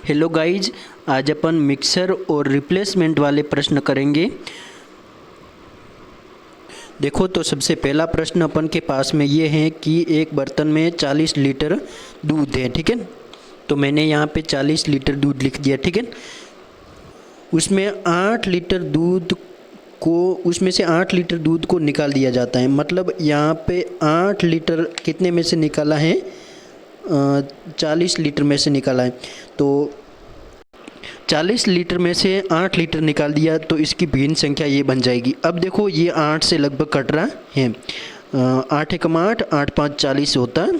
Hello guys, आज अपन mixer और replacement वाले प्रश्न करेंगे। देखो तो सबसे पहला प्रश्न अपन के पास में ये है कि एक बर्तन में 40 लीटर दूध है, ठीक है। तो मैंने यहाँ पे 40 लीटर दूध लिख दिया, ठीक है। उसमें 8 लीटर दूध को उसमें से 8 लीटर दूध को निकाल दिया जाता है। मतलब यहाँ पे 8 लीटर कितने में से निकाला है, 40 लीटर में से निकाला है। तो 40 लीटर में से 8 लीटर निकाल दिया तो इसकी भिन्न संख्या ये बन जाएगी। अब देखो ये 8 से लगभग कट रहा है, 8 एकम 8, 8 5 40 होता है,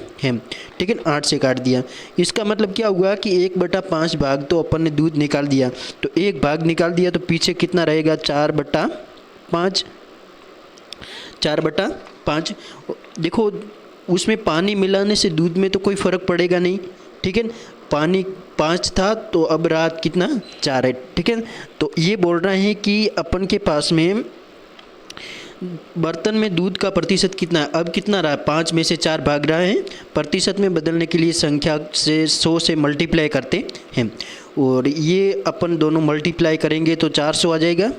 ठीक है। 8 से काट दिया, इसका मतलब क्या हुआ कि 1/5 भाग तो अपन ने दूध निकाल दिया। तो एक भाग निकाल दिया तो पीछे कितना रहेगा, 4/5। 4/5 देखो उसमें पानी मिलाने से दूध में तो कोई फ़र्क पड़ेगा नहीं, ठीक है। पानी 5 था तो अब रात कितना 4 है, ठीक है। तो ये बोल रहे हैं कि अपन के पास में बर्तन में दूध का प्रतिशत कितना है। अब कितना रहा, 5 में से 4 भाग रहा है। प्रतिशत में बदलने के लिए संख्या से 100 से मल्टीप्लाई करते हैं और ये अपन दोनों मल्टीप्लाई करेंगे तो 400 आ जाएगा,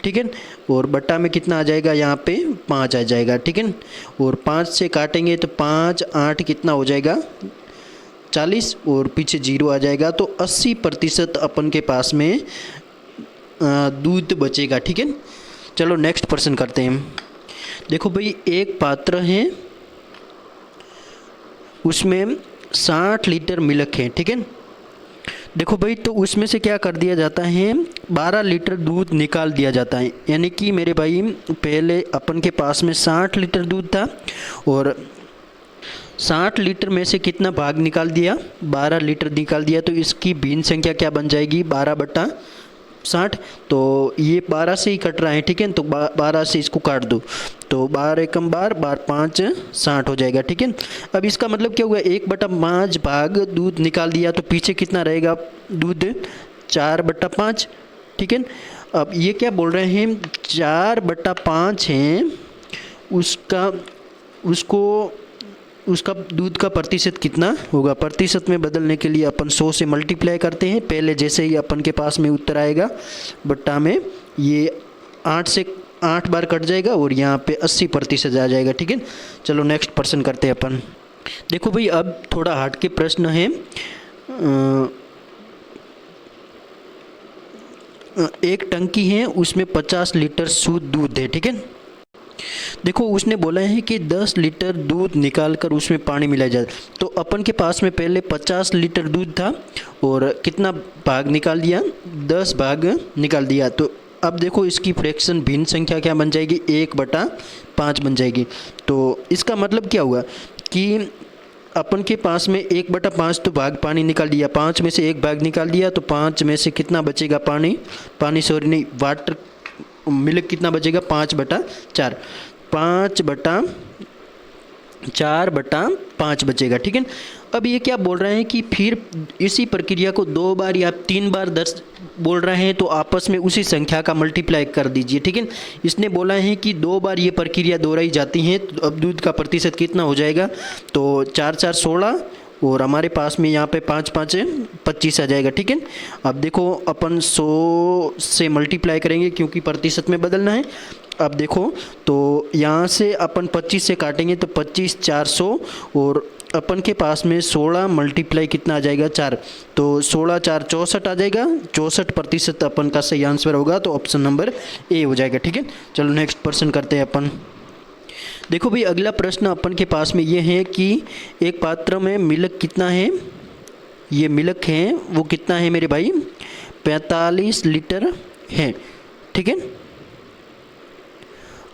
ठीक है। और बट्टा में कितना आ जाएगा, यहाँ पे 5 आ जाएगा, ठीक है। और 5 से काटेंगे तो 5 8 कितना हो जाएगा, 40 और पीछे 0 आ जाएगा। तो 80% अपन के पास में दूध बचेगा, ठीक है। चलो नेक्स्ट प्रश्न करते हैं। देखो भाई एक पात्र है, उसमें 60 लीटर मिल्क है, ठीक है। देखो भाई तो उसमें से क्या कर दिया जाता है, 12 लीटर दूध निकाल दिया जाता है। यानी कि मेरे भाई पहले अपन के पास में 60 लीटर दूध था और 60 लीटर में से कितना भाग निकाल दिया, 12 लीटर निकाल दिया। तो इसकी भिन्न संख्या क्या बन जाएगी, 12/60। तो ये 12 से ही कट रहा है, ठीक है। तो 12 से इसको काट दो तो 12 एकम 12, 12 5 60 हो जाएगा, ठीक है। अब इसका मतलब क्या हुआ, 1/5 भाग दूध निकाल दिया तो पीछे कितना रहेगा दूध, 4/5, ठीक है। अब ये क्या बोल रहे हैं, 4/5 है उसका दूध का प्रतिशत कितना होगा। प्रतिशत में बदलने के लिए अपन 100 से मल्टीप्लाई करते हैं। पहले जैसे ही अपन के पास में उत्तर आएगा बट्टा में ये 8 से 8 बार कट जाएगा और यहाँ पे 80% आ जाएगा, ठीक है। चलो नेक्स्ट प्रश्न करते हैं अपन। देखो भाई अब थोड़ा हार्ड के प्रश्न है। एक टंकी है, उसमें 50 लीटर शुद्ध दूध है, ठीक है। देखो उसने बोला है कि 10 लीटर दूध निकालकर उसमें पानी मिलाया जाए। तो अपन के पास में पहले 50 लीटर दूध था और कितना भाग निकाल दिया, 10 भाग निकाल दिया। तो अब देखो इसकी फ्रैक्शन भिन्न संख्या क्या बन जाएगी, 1/5 बन जाएगी। तो इसका मतलब क्या हुआ कि अपन के पास में 1/5 तो भाग पानी निकाल दिया, 5 में से 1 भाग निकाल दिया तो 5 में से कितना बचेगा, वाटर मिल्क कितना बचेगा, 5/4, 5/4/5 बचेगा, ठीक है। अब ये क्या बोल रहे हैं कि फिर इसी प्रक्रिया को 2 बार या 3 बार 10 बोल रहे हैं तो आपस में उसी संख्या का मल्टीप्लाई कर दीजिए, ठीक है। इसने बोला है कि 2 बार ये प्रक्रिया दोहराई जाती है तो अब दूध का प्रतिशत कितना हो जाएगा, तो 4 4 16 और हमारे पास में यहाँ पे 5 5 25 आ जाएगा, ठीक है। अब देखो अपन 100 से मल्टीप्लाई करेंगे क्योंकि प्रतिशत में बदलना है। अब देखो तो यहाँ से अपन 25 से काटेंगे तो 25 400 और अपन के पास में 16 मल्टीप्लाई कितना आ जाएगा, 4। तो 16 4 64 आ जाएगा, 64% अपन का सही आंसर होगा। तो ऑप्शन नंबर ए हो जाएगा, ठीक है। चलो नेक्स्ट प्रश्न करते हैं अपन। देखो भाई अगला प्रश्न अपन के पास में ये है कि एक पात्र में मिल्क कितना है, ये मिल्क है वो कितना है मेरे भाई, 45 लीटर है, ठीक है।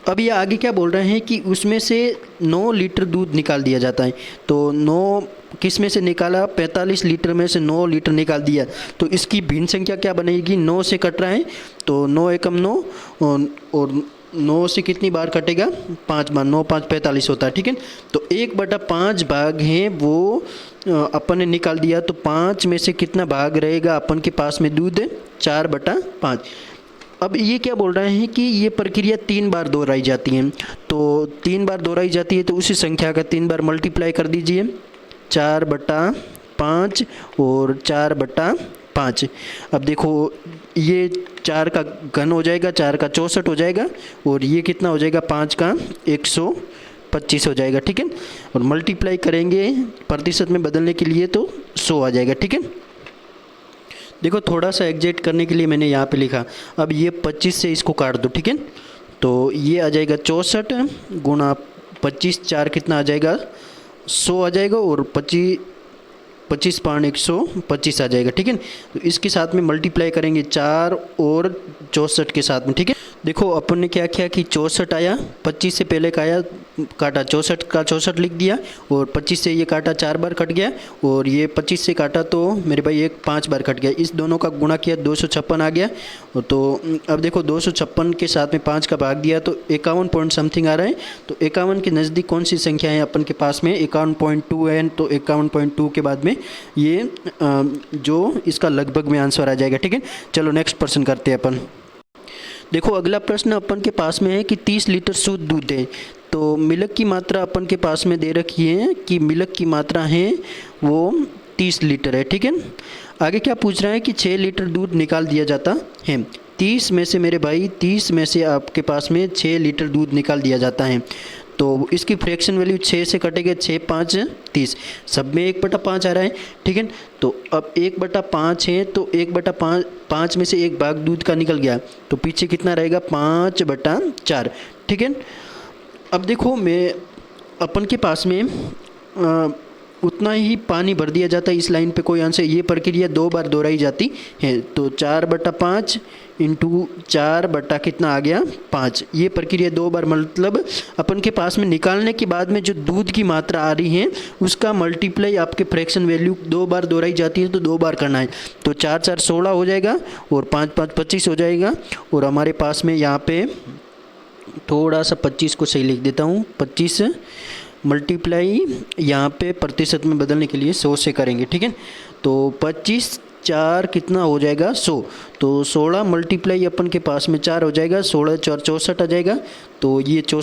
अब ये आगे क्या बोल रहे हैं कि उसमें से 9 लीटर दूध निकाल दिया जाता है। तो 9 किस में से निकाला, 45 लीटर में से 9 लीटर निकाल दिया तो इसकी भिन्न संख्या क्या बनेगी, 9 से कट रहा है तो 9 एकम 9 और 9 से कितनी बार कटेगा, 5 बार, 9 5 45 होता है, ठीक है। तो 1/5 भाग है वो अपन ने निकाल दिया तो 5 में से कितना भाग रहेगा अपन के पास में दूध, 4/5। अब ये क्या बोल रहे हैं कि ये प्रक्रिया 3 बार दोहराई जाती है। तो 3 बार दोहराई जाती है तो उसी संख्या का 3 बार मल्टीप्लाई कर दीजिए, 4/5 5 और 4/5। अब देखो ये 4 का घन हो जाएगा, 4 का 64 हो जाएगा, और ये कितना हो जाएगा, 5 का 125 हो जाएगा, ठीक है। और मल्टीप्लाई करेंगे प्रतिशत में बदलने के लिए तो 100 आ जाएगा, ठीक है। देखो थोड़ा सा एग्जैक्ट करने के लिए मैंने यहाँ पे लिखा, अब ये 25 से इसको काट दो, ठीक है। तो ये आ जाएगा 64 गुणा 25, 4 कितना आ जाएगा, 100 आ जाएगा, और 25/125 आ जाएगा, ठीक है। तो इसके साथ में मल्टीप्लाई करेंगे 4 और 64 के साथ में, ठीक है। देखो अपन ने क्या किया कि 64 आया, 25 से पहले का आया, काटा 64 का 64 लिख दिया, और 25 से ये काटा 4 बार कट गया, और ये 25 से काटा तो मेरे भाई एक 5 बार कट गया। इस दोनों का गुणा किया 256 आ गया। तो अब देखो 256 के साथ में 5 का भाग दिया तो 51 पॉइंट समथिंग आ रहा है। तो 51 के नज़दीक कौन सी संख्या है अपन के पास में, 51.2 है। तो 51.2 के बाद में ये जो इसका लगभग में आंसर आ जाएगा, ठीक है। चलो नेक्स्ट प्रश्न करते हैं अपन। देखो अगला प्रश्न अपन के पास में है कि 30 लीटर शुद्ध दूध है। तो मिल्क की मात्रा अपन के पास में दे रखी है कि मिल्क की मात्रा है वो 30 लीटर है, ठीक है। आगे क्या पूछ रहा है कि 6 लीटर दूध निकाल दिया जाता है। 30 में से मेरे भाई 30 में से आपके पास में 6 लीटर दूध निकाल दिया जाता है। तो इसकी फ्रैक्शन वैल्यू 6 से कटेगा, 6 5 30, सब में 1/5 आ रहा है, ठीक है। तो अब 1/5 है तो 1/5 में से एक भाग दूध का निकल गया, तो पीछे कितना रहेगा, 5/4, ठीक है। अब देखो मैं अपन के पास में उतना ही पानी भर दिया जाता है इस लाइन पे, कोई आंसर, ये प्रक्रिया 2 बार दोहराई जाती है। तो 4/5 इंटू 4 बटा कितना आ गया, 5। ये प्रक्रिया 2 बार, मतलब अपन के पास में निकालने के बाद में जो दूध की मात्रा आ रही है उसका मल्टीप्लाई आपके फ्रैक्शन वैल्यू 2 बार दोहराई जाती है तो 2 बार करना है। तो 4 4 16 हो जाएगा, और 5 5 25 हो जाएगा। और हमारे पास में यहाँ पे थोड़ा सा 25 को सही लिख देता हूँ, 25 मल्टीप्लाई यहाँ पे प्रतिशत में बदलने के लिए 100 से करेंगे, ठीक है। तो 25 4 कितना हो जाएगा, 100। तो 16 मल्टीप्लाई अपन के पास में 4 हो जाएगा, 16 4 64 आ जाएगा। तो ये 64